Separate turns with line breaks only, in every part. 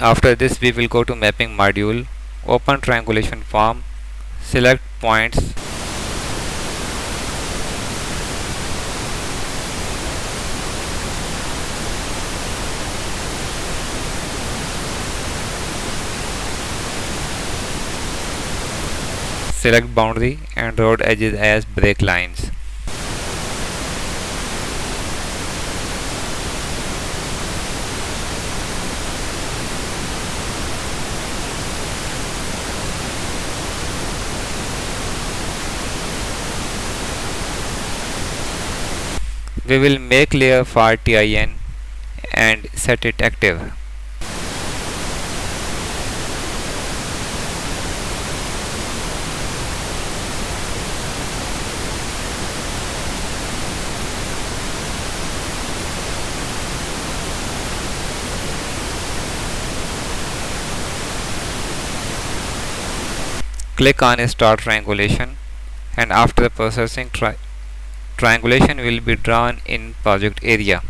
After this we will go to mapping module, open triangulation form, select points, select boundary and road edges as break lines. We will make layer for TIN and set it active. Click on Start Triangulation, and after processing, triangulation will be drawn in project area.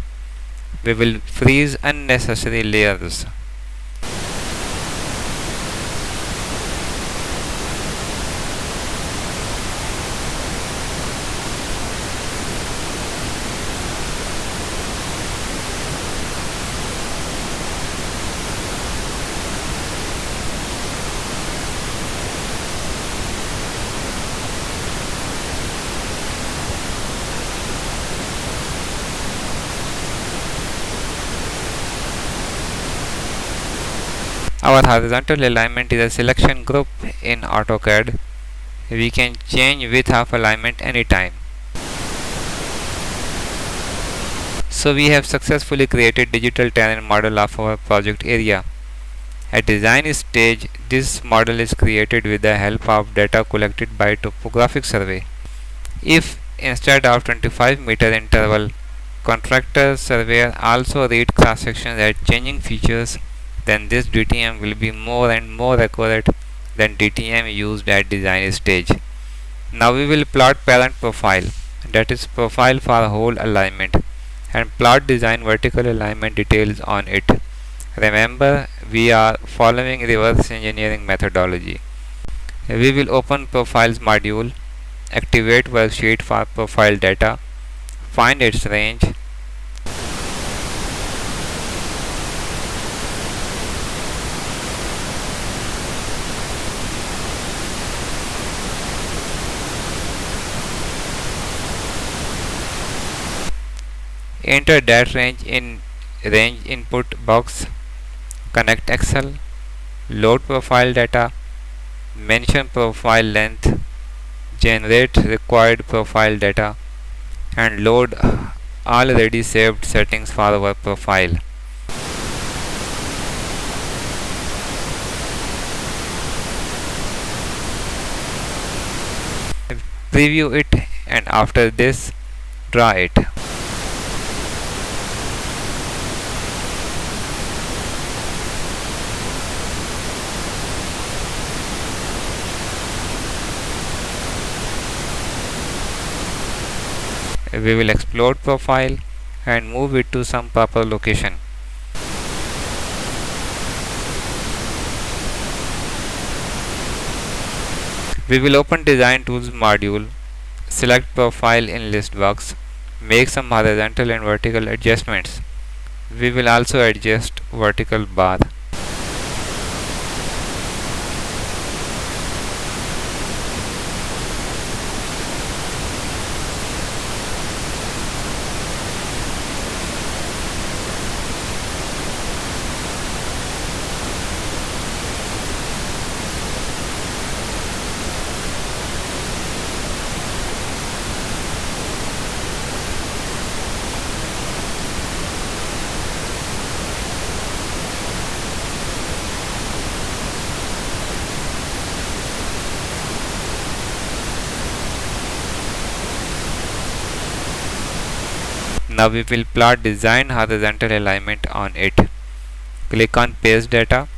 We will freeze unnecessary layers. Our horizontal alignment is a selection group in AutoCAD. We can change width of alignment anytime. So we have successfully created digital terrain model of our project area. At design stage, this model is created with the help of data collected by topographic survey. If instead of 25-meter interval, contractor surveyor also read cross sections at changing features, then this DTM will be more and more accurate than DTM used at design stage. Now we will plot parent profile, that is profile for whole alignment, and plot design vertical alignment details on it. Remember, we are following reverse engineering methodology. We will open profiles module, activate worksheet for profile data, find its range, enter that range in range input box, connect Excel, load profile data, mention profile length, generate required profile data, and load already saved settings for our profile. Preview it, and after this draw it. We will explode profile and move it to some proper location. We will open design tools module, select profile in list box, make some horizontal and vertical adjustments. We will also adjust vertical bar. Now we will plot design horizontal alignment on it. Click on paste data.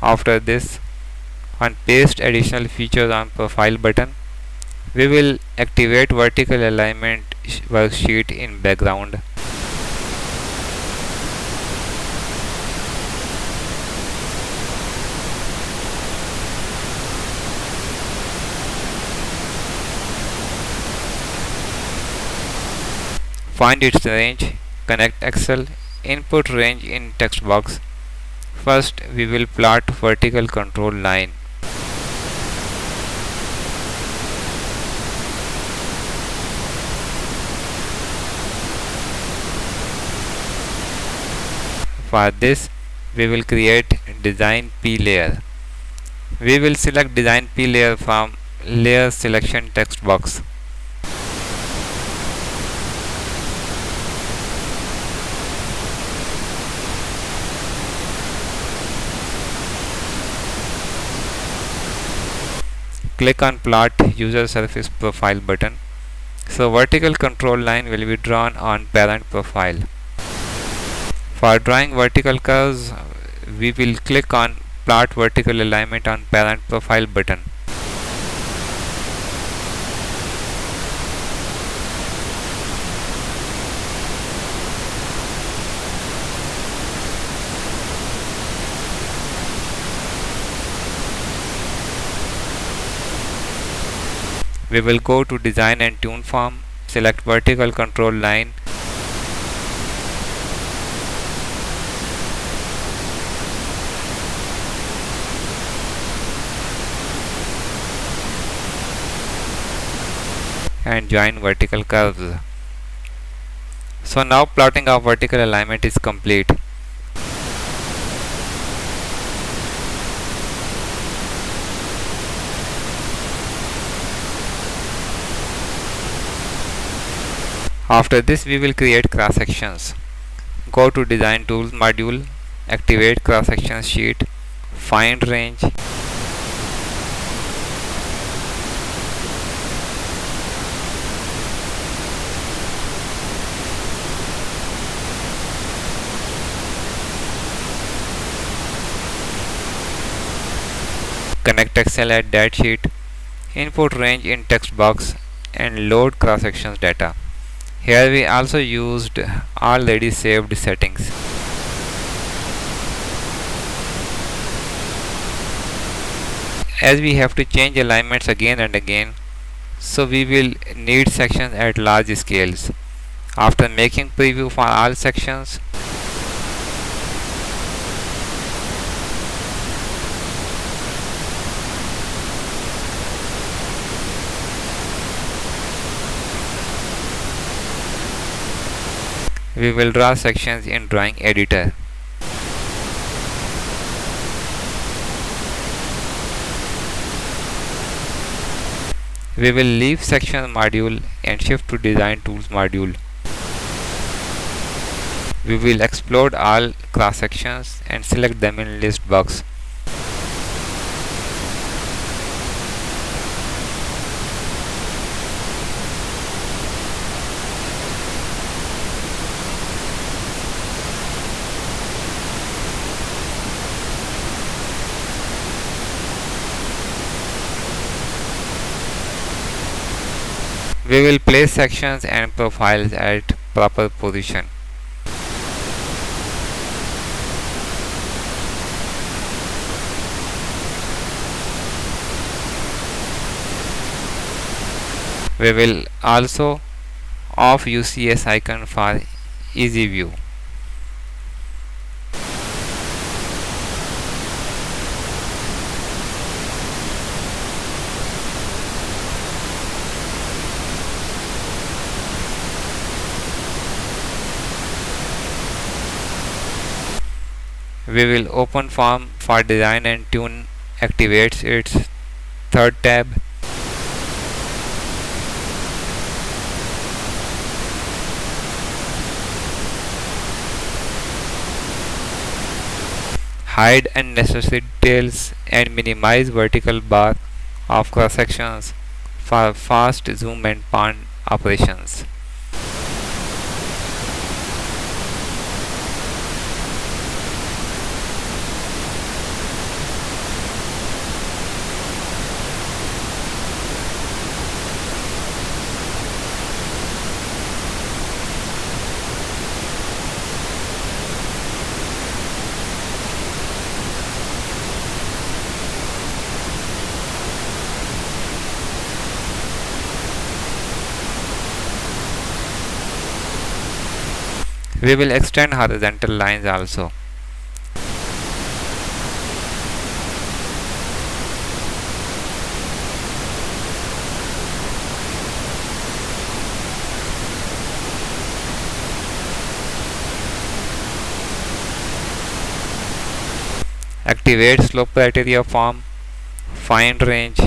After this, on paste additional features on profile button, we will activate vertical alignment worksheet in background. Find its range. Connect Excel. Input range in text box. First, we will plot vertical control line. For this, we will create design P layer. We will select design P layer from layer selection text box. Click on plot user surface profile button. So vertical control line will be drawn on parent profile. For drawing vertical curves, we will click on plot vertical alignment on parent profile button. We will go to design and tune form, select vertical control line. And join vertical curves. So now plotting of vertical alignment is complete. After this, we will create cross sections. Go to design tools module, activate cross section sheet, find range, connect Excel at that sheet, input range in text box and load cross sections data. Here we also used already saved settings. As we have to change alignments again and again, so we will need sections at large scales. After making preview for all sections, we will draw sections in drawing editor. We will leave section module and shift to design tools module. We will explode all cross sections and select them in list box. We will place sections and profiles at proper position. We will also off UCS icon for easy view. We will open form for design and tune, activates its third tab. Hide unnecessary details and minimize vertical bar of cross sections for fast zoom and pan operations. We will extend horizontal lines also. Activate slope criteria form. Find range.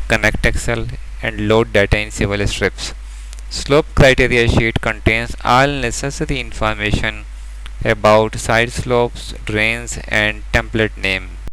Connect Excel and load data in civil strips. Slope criteria sheet contains all necessary information about side slopes, drains and template name.